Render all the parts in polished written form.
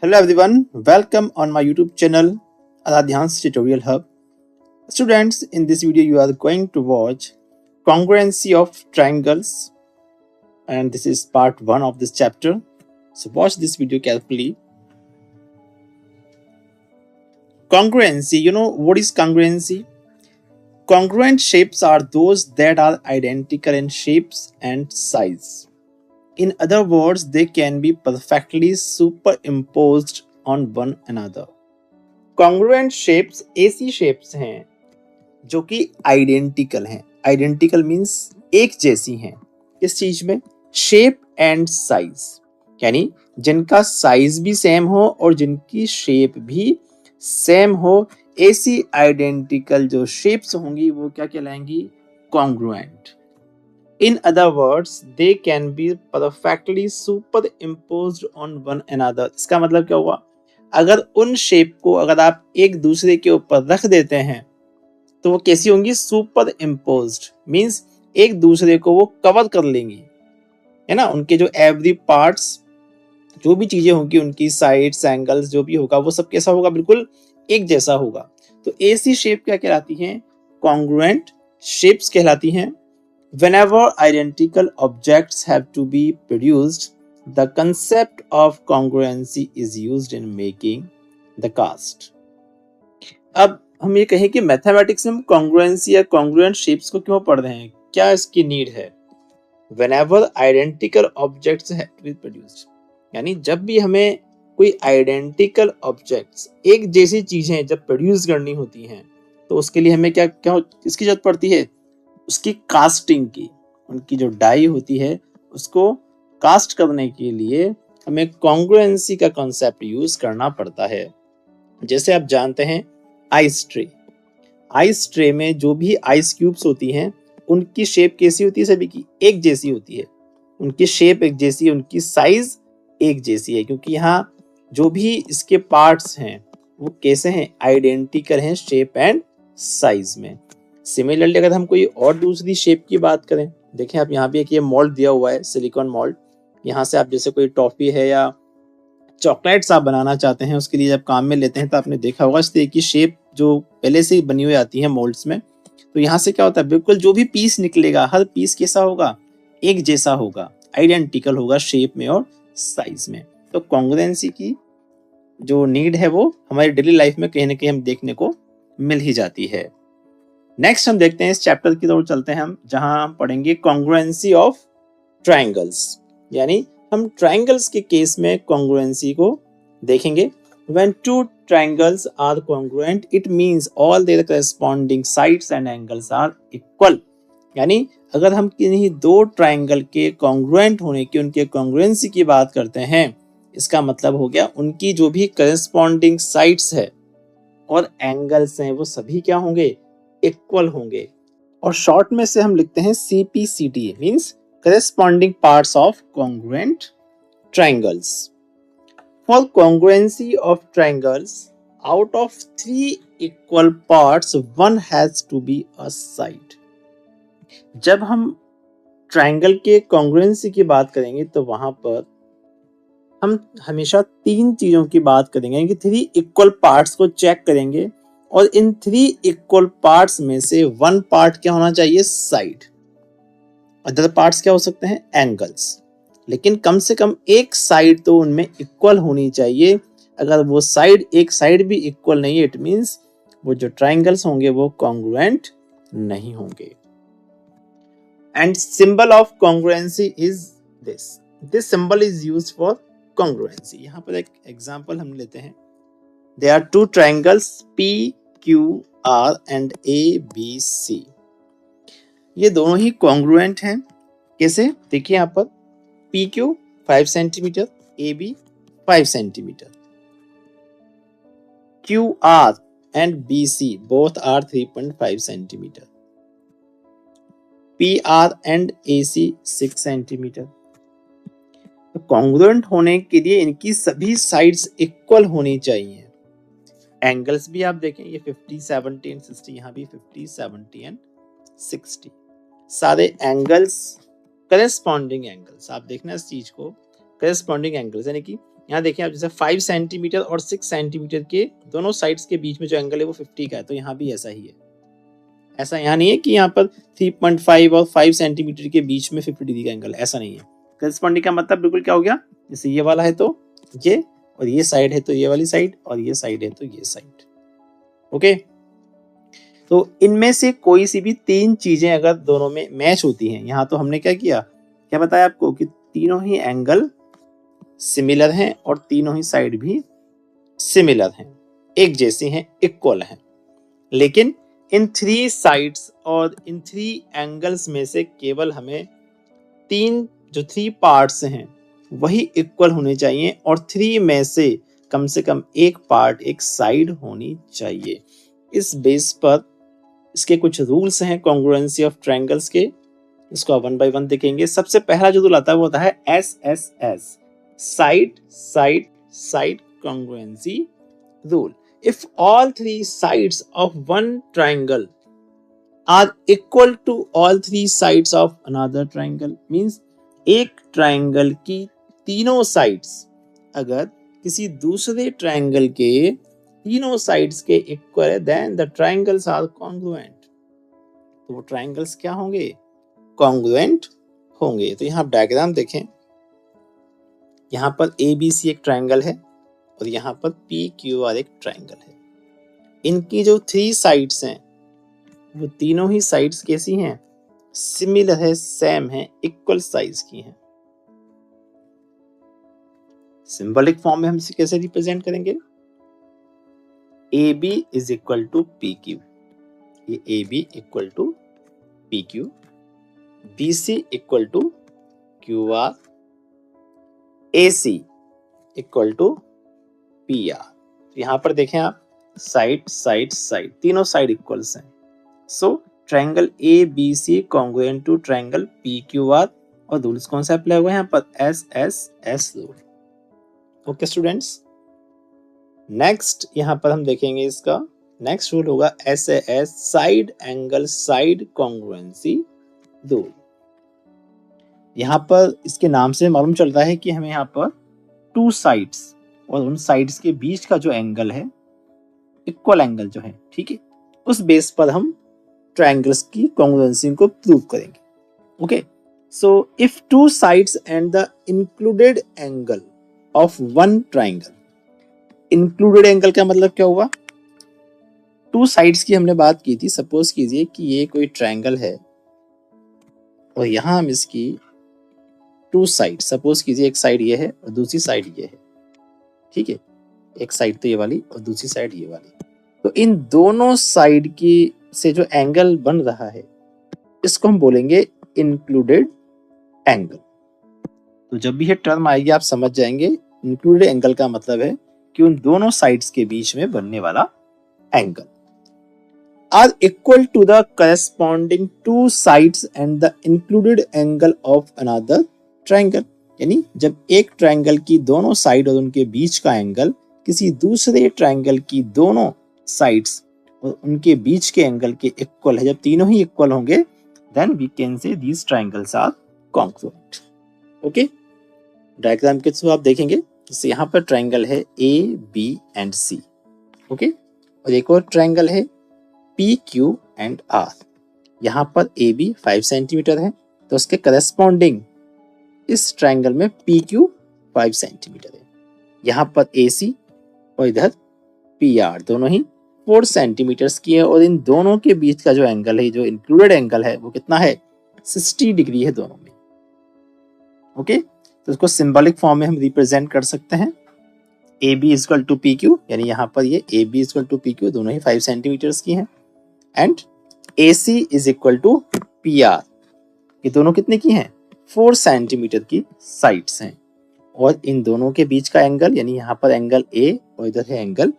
Hello everyone, welcome on my YouTube channel Aradhyan's Tutorial Hub. Students, in this video you are going to watch congruency of triangles and this is part 1 of this chapter. So watch this video carefully. Congruency, you know what is congruency? Congruent shapes are those that are identical in shapes and size. In other words, they can be perfectly superimposed on one another. Congruent shapes ऐसी shapes हैं जो कि identical हैं. Identical means एक जैसी हैं. किस चीज में? शेप एंड साइज, यानी जिनका साइज भी सेम हो और जिनकी शेप भी सेम हो. ऐसी आइडेंटिकल जो शेप्स होंगी वो क्या कहलाएंगी? Congruent. In other words they can be perfectly superimposed on one another. इसका मतलब क्या हुआ? अगर उन शेप को अगर आप एक दूसरे के ऊपर रख देते हैं तो वो कैसी होंगी? सुपर इम्पोज्ड मीन्स एक दूसरे को वो कवर कर लेंगी, है ना. उनके जो एवरी पार्ट्स, जो भी चीजें होंगी, उनकी साइड्स, एंगल्स, जो भी होगा वो सब कैसा होगा? बिल्कुल एक जैसा होगा. तो ऐसी शेप क्या कहलाती हैं? कॉन्ग्रुएंट शेप्स कहलाती हैं. Whenever identical objects have to be produced, the concept of congruency is used in making the cast. अब हम ये कहें कि मैथमेटिक्स में हम कॉन्ग्रुएंसी या कॉन्ग्रुएंट शेप्स को क्यों पढ़ रहे हैं, क्या इसकी नीड है? Whenever identical objects have to be produced, यानी जब भी हमें कोई आइडेंटिकल ऑब्जेक्ट्स, एक जैसी चीजें जब प्रोड्यूस करनी होती हैं तो उसके लिए हमें क्या क्या इसकी जरूरत पड़ती है? उसकी कास्टिंग की. उनकी जो डाई होती है उसको कास्ट करने के लिए हमें कॉन्ग्रुएंसी का कॉन्सेप्ट यूज करना पड़ता है. जैसे आप जानते हैं आइस ट्रे. आइस ट्रे में जो भी आइस क्यूब्स होती हैं उनकी शेप कैसी होती है? सभी की एक जैसी होती है. उनकी शेप एक जैसी है, उनकी साइज एक जैसी है, क्योंकि यहाँ जो भी इसके पार्ट्स हैं वो कैसे हैं? आइडेंटिकल हैं शेप एंड साइज में. सिमिलरली अगर हम कोई और दूसरी शेप की बात करें, देखें आप यहाँ पे एक ये मोल्ड दिया हुआ है, सिलिकॉन मोल्ड. यहाँ से आप जैसे कोई टॉफी है या चॉकलेट्स आप बनाना चाहते हैं, उसके लिए जब काम में लेते हैं तो आपने देखा होगा इस तरह की शेप जो पहले से ही बनी हुई आती है मोल्ड्स में. तो यहाँ से क्या होता है? बिल्कुल जो भी पीस निकलेगा हर पीस कैसा होगा? एक जैसा होगा, आइडेंटिकल होगा शेप में और साइज में. तो कॉन्ग्रुएंसी की जो नीड है वो हमारी डेली लाइफ में कहीं ना कहीं हम देखने को मिल ही जाती है. नेक्स्ट हम देखते हैं इस चैप्टर की ओर चलते हैं हम, जहां हम पढ़ेंगे कॉन्ग्रुएंसी ऑफ ट्रायंगल्स, यानी हम ट्रायंगल्स के केस में कॉन्ग्रुएंसी को देखेंगे. When two triangles are congruent it means all their corresponding sides and angles are equal. यानी अगर हम किन्हीं दो ट्रायंगल के कॉन्ग्रुएंट होने की, उनके कॉन्ग्रुएंसी की बात करते हैं, इसका मतलब हो गया उनकी जो भी करेस्पॉन्डिंग साइड्स है और एंगल्स हैं वो सभी क्या होंगे? इक्वल होंगे. और शॉर्ट में से हम लिखते हैं CPCT means corresponding parts of congruent triangles. For congruency of triangles, out of 3 equal parts, one has to be a side. जब हम ट्रायंगल के congruency की बात करेंगे तो वहां पर हम हमेशा 3 चीजों की बात करेंगे कि 3 इक्वल पार्ट्स को चेक करेंगे और इन 3 इक्वल पार्ट्स में से 1 पार्ट क्या होना चाहिए? साइड. अदर पार्ट्स क्या हो सकते हैं? एंगल्स. लेकिन कम से कम एक साइड तो उनमें इक्वल होनी चाहिए. अगर वो साइड, एक साइड भी इक्वल नहीं है, इट मींस वो जो ट्रायंगल्स होंगे वो कॉन्ग्रुएंट नहीं होंगे. And symbol of congruency is this. This symbol is used for congruency. यहाँ पर एक एग्जांपल हम लेते हैं. There are two triangles PQR and ABC. ये दोनों ही कॉन्ग्रुएंट हैं. कैसे? देखिए यहाँ पर PQ 5 centimetre, AB 5 centimetre. QR and BC both are 3.5 centimetre. PR and AC 6 centimetre. तो कॉन्ग्रुएंट होने के लिए इनकी सभी साइड्स इक्वल होनी चाहिए. एंगल्स भी आप देखें, ये 50, 70 एंड 60, यहाँ भी 50, 70 एंड 60. सारे एंगल्स, करेस्पॉन्डिंग एंगल्स, आप देखना इस चीज को, करेस्पॉन्डिंग एंगल्स यानी कि यहाँ देखिए आप, जैसे 5 सेंटीमीटर और 6 सेंटीमीटर के दोनों साइड्स के बीच में जो एंगल है वो 50 का है, तो यहाँ भी ऐसा ही है। ऐसा यहाँ नहीं है कि यहाँ पर 3.5 और 5 सेंटीमीटर के बीच में 50 डिग्री का एंगल, ऐसा नहीं है। करस्पॉन्डिंग का मतलब बिल्कुल क्या हो गया, जैसे ये वाला है तो ये, और ये साइड है तो ये वाली साइड, और ये साइड है तो ये साइड। ओके, तो इनमें से कोई सी भी 3 चीजें अगर दोनों में मैच होती हैं, यहाँ तो हमने क्या किया, क्या बताया आपको कि तीनों ही एंगल सिमिलर हैं और तीनों ही साइड भी सिमिलर हैं, एक जैसी हैं, इक्वल हैं। लेकिन इन 3 साइड्स और इन 3 एंगल्स में से केवल हमें 3 पार्ट्स हैं वही इक्वल होने चाहिए, और 3 में से कम एक पार्ट, एक साइड होनी चाहिए। इस बेस पर इसके कुछ रूल्स हैं कॉन्ग्रुएंसी ऑफ ट्रायंगल्स के, इसको आप 1 बाय 1 देखेंगे। सबसे पहला जो रूल आता है वो होता है SSS, side side side congruency rule. If all 3 sides of one triangle are equal to all 3 sides of another triangle, means एक ट्रायंगल की तीनों साइड्स अगर किसी दूसरे ट्रायंगल के तीनों साइड्स के इक्वल है, then the triangles are congruent. तो वो ट्रायंगल्स क्या होंगे, कॉन्ग्रुएंट होंगे। तो यहाँ आप डायग्राम देखें, यहाँ पर ABC एक ट्रायंगल है और यहाँ पर PQR एक ट्रायंगल है। इनकी जो 3 साइड्स हैं वो तीनों ही साइड्स कैसी हैं, सिमिलर है, सेम है, इक्वल साइज की हैं। सिंबॉलिक फॉर्म में हम इसे कैसे रिप्रेजेंट करेंगे, AB is equal to PQ, ये AB equal to PQ, BC equal to QR, AC equal to PR। यहां पर देखें आप, साइड साइड साइड, तीनों साइड इक्वल्स हैं। So triangle ABC congruent to triangle PQR, और रूल्स कौन सा अप्लाई हुआ है यहाँ पर, SSS rule. Okay students, next यहाँ पर हम देखेंगे इसका नेक्स्ट रूल होगा SAS, side angle side congruency rule. यहाँ पर इसके नाम से मालूम चलता है कि हमें यहाँ पर 2 साइड्स और उन साइड्स के बीच का जो एंगल है, इक्वल एंगल जो है, ठीक है, उस बेस पर हम ट्रायंगल्स की कॉन्ग्रुएंसी को प्रूव करेंगे। Okay, so if 2 sides and the included angle of one triangle, included angle का मतलब क्या हुआ, 2 साइड्स की हमने बात की थी। सपोज कीजिए कि ये कोई ट्रायंगल है और यहाँ हम इसकी 2 साइड, सपोज कीजिए एक साइड ये है और दूसरी साइड ये है, ठीक है, एक साइड तो ये वाली और दूसरी साइड ये वाली। तो इन दोनों साइड की से जो एंगल बन रहा है इसको हम बोलेंगे इंक्लूडेड एंगल। तो जब भी ये टर्म आएगी आप समझ जाएंगे, इंक्लूडेड एंगल का मतलब है कि उन दोनों साइड्स के बीच में बनने वाला angle are equal to the corresponding 2 sides and the included angle of another triangle. यानी जब एक ट्रायंगल की दोनों साइड और उनके बीच का एंगल किसी दूसरे ट्रायंगल की दोनों साइड्स और उनके बीच के एंगल के इक्वल है, जब तीनों ही इक्वल होंगे, then we can say these triangles are congruent. Okay, diagram के थ्रू आप देखेंगे, जैसे यहाँ पर ट्रायंगल है AB एंड C, ओके, और एक और ट्रायंगल है PQ एंड R। यहाँ पर AB 5 सेंटीमीटर है तो उसके करस्पॉन्डिंग इस ट्रायंगल में PQ 5 सेंटीमीटर है। यहाँ पर AC और इधर PR दोनों ही 4 सेंटीमीटर की है, और इन दोनों के बीच का जो एंगल है, जो इंक्लूडेड एंगल है, वो कितना है, 60 डिग्री है दोनों में। ओके, तो इसको सिंबॉलिक फॉर्म में हम रिप्रेजेंट कर सकते हैं, AB इक्वल टू PQ, यानी यहाँ पर ये AB इक्वल टू PQ दोनों ही 5 सेंटीमीटर की हैं, and AC is equal to PR, ये दोनों कितने की हैं, 4 सेंटीमीटर की साइड्स हैं, और इन दोनों के बीच का एंगल, यानी यहाँ पर एंगल A और इधर है एंगल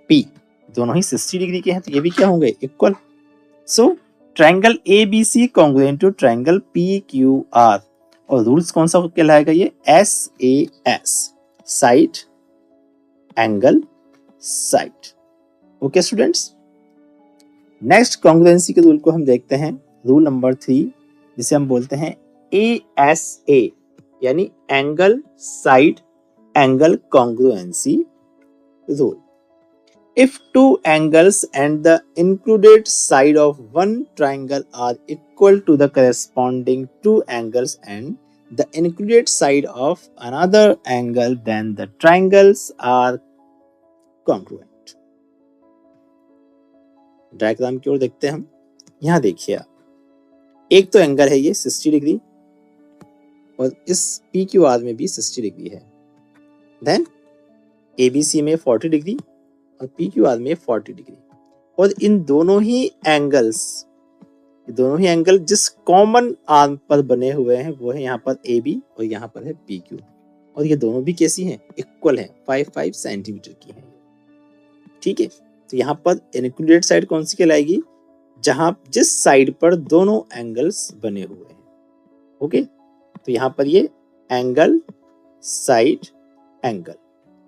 P, दोनों ही 60 डिग्री के हैं, तो ये भी क्या होंगे, equal. So triangle ABC congruent to triangle PQR, और रूल्स कौन सा कहलाएगा, ये SAS, side angle side. Okay students, next congruency के रूल को हम देखते हैं, रूल नंबर 3, जिसे हम बोलते हैं ASA, यानी angle side angle congruency rule. If two angles and the included side of one triangle are equal to the corresponding two angles and the included side of another angle, then the triangles are congruent. Diagram की ओर देखते हैं हम। यहां देखिए आप, एक तो angle है ये 60 डिग्री और इस पी क्यू आर में भी 60 डिग्री है। देन एबीसी में 40 डिग्री और पी क्यू आर में 40 डिग्री। और इन दोनों ही एंगल जिस कॉमन आर्म पर बने हुए हैं वो है यहाँ पर ए बी और यहाँ पर है पी क्यू। और ये दोनों भी कैसी हैं? इक्वल हैं, 5 सेंटीमीटर की हैं। ठीक है, तो यहाँ पर इनक्लूडेड साइड कौन सी कहलाएगी? जहां जिस साइड पर दोनों एंगल्स बने हुए हैं। ओके, तो यहाँ पर ये एंगल साइड एंगल,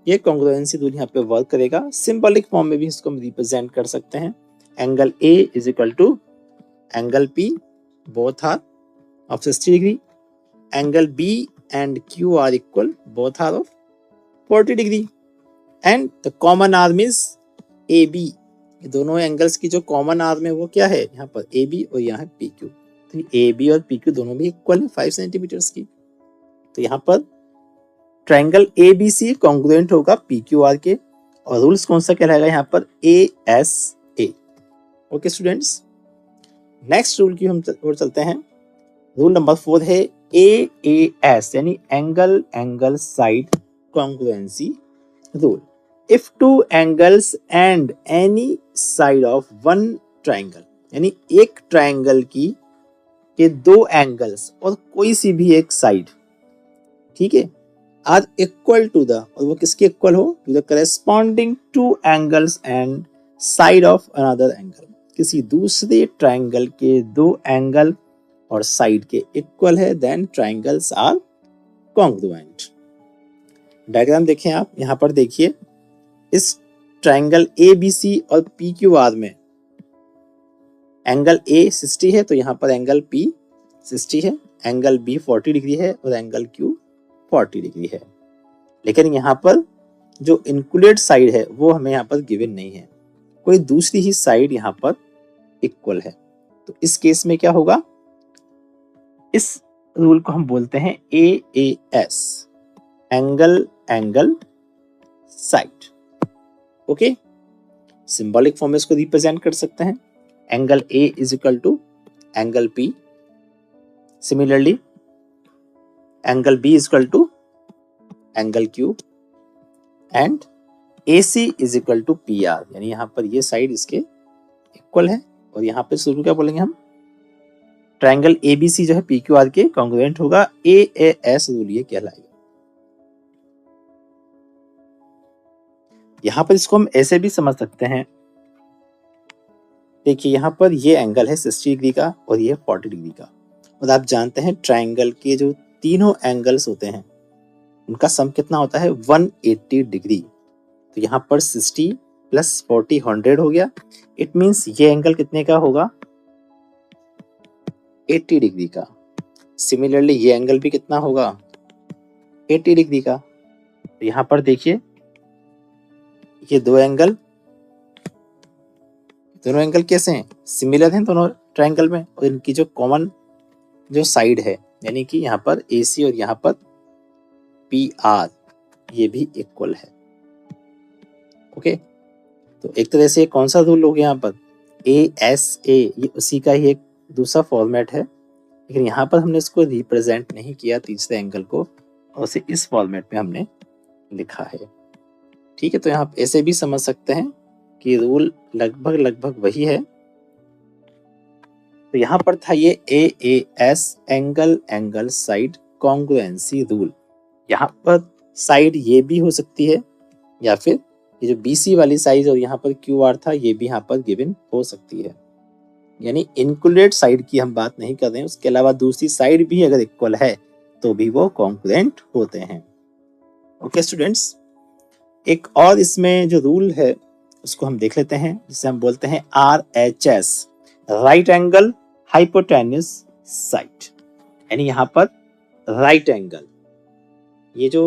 ये कॉन्ग्रुएंसी रूल यहाँ पे वर्क करेगा। सिंबॉलिक फॉर्म में भी इसको हम रिप्रेजेंट कर सकते हैं। Angle A is equal to angle P, both are of 60 degree. Angle B and Q are equal, both are of 40 degree. And the common arm is A B. दोनों angles की जो कॉमन आर्म है वो क्या है? यहाँ पर A B और यहाँ है पी क्यू। तो ए बी और पी क्यू दोनों भी इक्वल है 5 सेंटीमीटर्स की। तो यहाँ पर triangle A B C congruent होगा पी क्यू आर के। और रूल्स कौन सा कहलाएगा यहाँ पर? A S A. Okay students, next rule की हम और चलते हैं। रूल नंबर 4 है ए ए एस, यानी angle angle side congruency rule. If two angles and any side of one triangle, यानी एक ट्रायंगल की के दो एंगल्स और कोई सी भी एक साइड, ठीक है, आर इक्वल टू द, और वो किसके इक्वल हो? To the corresponding two angles and side of another angle. किसी दूसरे ट्रायंगल के दो एंगल और साइड के इक्वल है, then triangles are congruent. Diagram देखें आप, यहाँ पर देखिए इस ट्रायंगल ए बी सी और पी क्यू आर में एंगल ए 60 है तो यहाँ पर एंगल पी 60 है, एंगल बी 40 डिग्री है और एंगल क्यू 40 डिग्री है। लेकिन यहाँ पर जो इंक्लूडेड साइड है वो हमें यहाँ पर गिवन नहीं है, कोई दूसरी ही साइड यहाँ पर इक्वल है। तो इस केस में क्या होगा? इस रूल को हम बोलते हैं A A S, angle angle side. Okay, symbolic form में इसको रिप्रेजेंट कर सकते हैं। Angle A is equal to angle P, similarly angle B is equal to angle Q and A C is equal to P R, यानी यहाँ पर ये side इसके इक्वल है। और यहाँ पे शुरू क्या बोलेंगे हम? ट्रायंगल ए बी सी जो है पी क्यू आर के कॉन्ग्रुएंट होगा। ए ए एस रूल ये कहलाएगा। यहां पर इसको हम ऐसे भी समझ सकते हैं, देखिए यहां पर ये एंगल है 60 डिग्री का और ये 40 डिग्री का। और आप जानते हैं ट्रायंगल के जो तीनों एंगल्स होते हैं उनका सम कितना होता है? 180 डिग्री। तो यहाँ पर 60 प्लस 40 100 हो गया। इट मीन्स ये एंगल कितने का होगा? 80 डिग्री का। सिमिलरली ये एंगल भी कितना होगा? 80 डिग्री का। तो यहाँ पर देखिए ये दोनों एंगल कैसे हैं? सिमिलर हैं दोनों ट्रायंगल में, और इनकी जो कॉमन जो साइड है यानी कि यहाँ पर AC और यहाँ पर PR ये भी इक्वल है। ओके, तो एक तरह से कौन सा रूल हो गया यहाँ पर? ASA, ये उसी का ही एक दूसरा फॉर्मेट है, लेकिन यहाँ पर हमने इसको रिप्रेजेंट नहीं किया तीसरे एंगल को, और उसे इस फॉर्मेट में हमने लिखा है। ठीक है, तो यहाँ ऐसे भी समझ सकते हैं कि रूल लगभग वही है। तो यहाँ पर था ये AAS, angle angle side congruency rule. यहाँ पर साइड ये भी हो सकती है, या फिर ये जो BC वाली साइड और यहाँ पर QR था ये भी यहाँ पर गिवन हो सकती है। यानी इंक्लूडेड साइड की हम बात नहीं कर रहे हैं, उसके अलावा दूसरी साइड भी अगर इक्वल है तो भी वो कॉन्ग्रुएंट होते हैं। ओके स्टूडेंट्स, एक और इसमें जो रूल है उसको हम देख लेते हैं, जिसे हम बोलते हैं RHS, right angle hypotenuse side. यानी यहाँ पर राइट एंगल, ये जो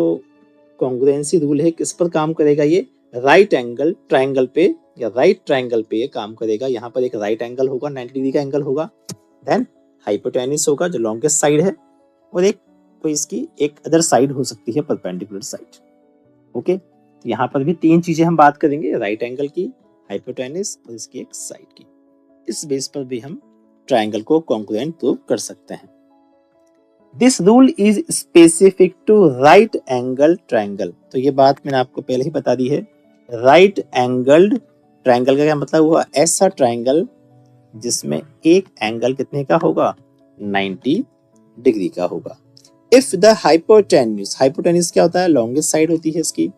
कॉन्ग्रुएंसी रूल है, किस पर काम करेगा ये? राइट एंगल ट्रायंगल पे या राइट ट्रायंगल पे ये काम करेगा। यहाँ पर एक राइट एंगल होगा, 90 डिग्री का एंगल होगा, देन हाइपोटेन्यूस होगा जो लॉन्गेस्ट साइड है, और एक तो इसकी एक अदर साइड हो सकती है परपेंडिकुलर साइड। ओके, तो यहाँ पर भी तीन चीजें हम बात करेंगे, राइट एंगल की, हाइपोटेन्यूस और इसकी एक साइड की। इस बेस पर भी हम ट्रायंगल को कॉन्ग्रुएंट प्रूव कर सकते हैं। This rule is specific to right angle triangle. तो ये बात मैंने आपको पहले ही बता दी है। राइट एंगल्ड ट्रायंगल का क्या मतलब हुआ? ऐसा ट्रायंगल जिसमें एक एंगल कितने का होगा? 90 डिग्री का होगा। इफ द हाइपोटेन्यूस, हाइपोटेन्यूस क्या होता है? लॉन्गेस्ट साइड होती है इसकी।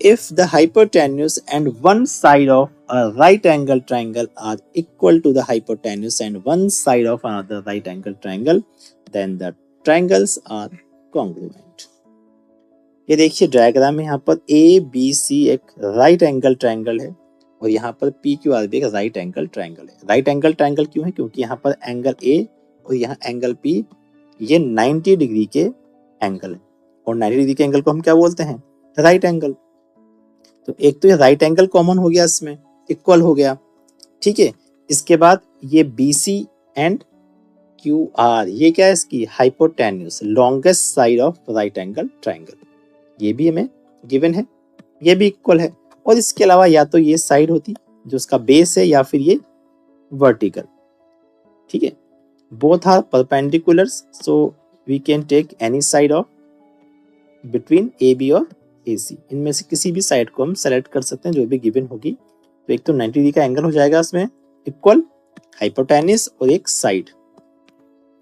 If the hypotenuse and one side of a right angle triangle are equal to the hypotenuse and one side of another right angle triangle, then the triangles are congruent. ये देखिए diagram में यहाँ पर ABC एक right angle triangle है और यहाँ पर PQR भी एक राइट एंगल ट्रायंगल है। राइट एंगल ट्रायंगल क्यों है? क्योंकि यहाँ पर एंगल A और यहाँ एंगल P ये 90 डिग्री के एंगल है, और 90 डिग्री के एंगल को हम क्या बोलते हैं? Right angle. तो एक तो ये राइट एंगल कॉमन हो गया, इसमें इक्वल हो गया, ठीक है। इसके बाद ये BC एंड QR ये क्या है? इसकी hypotenuse, longest side of right angle triangle, ये भी हमें गिवन है, ये भी इक्वल है। और इसके अलावा या तो ये साइड होती जो उसका बेस है या फिर ये वर्टिकल, ठीक है। Both are perpendiculars, so we can take any side of between AB और AC, इनमें से किसी भी साइड को हम सेलेक्ट कर सकते हैं जो भी गिवन होगी। तो एक तो 90 डिग्री का एंगल हो जाएगा इसमें इक्वल, हाइपोटेन्यूस और एक साइड।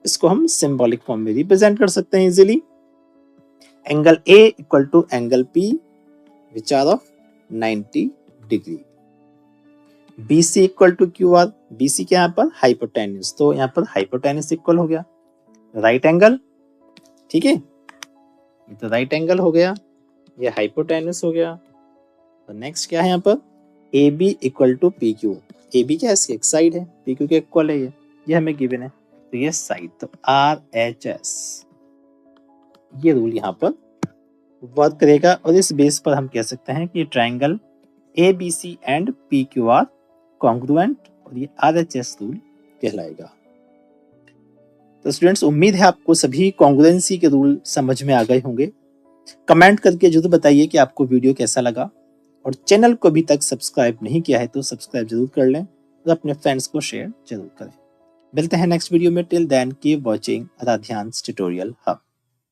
इसको हम सिंबॉलिक फॉर्म में रिप्रेजेंट कर सकते हैं easily. Angle A equal to angle P which are of 90 degree. BC equal to QR, BC के यहाँ पर हाइपोटेन्यूस, तो यहाँ पर हाइपोटेन्यूस इक्वल हो गया राइट एंगल, ठीक है। तो राइट एंगल हो गया, ये हाइपोटेन्यूस हो गया। तो नेक्स्ट क्या है यहाँ पर? AB equal to PQ। AB क्या है? इसकी एक साइड है, PQ के इक्वल है, ये हमें गिवन है, तो ये साइड, तो RHS ये रूल यहाँ पर वर्क करेगा। और इस बेस पर हम कह सकते हैं कि triangle ABC and PQR congruent, और ये RHS रूल कहलाएगा। तो स्टूडेंट्स, उम्मीद है आपको सभी कॉन्ग्रुएंसी के रूल समझ में आ गए होंगे। कमेंट करके जरूर बताइए कि आपको वीडियो कैसा लगा, और चैनल को अभी तक सब्सक्राइब नहीं किया है तो सब्सक्राइब जरूर कर लें और अपने फ्रेंड्स को शेयर जरूर करें। मिलते हैं नेक्स्ट वीडियो में। Till then keep watching Aradhyan's tutorial hub.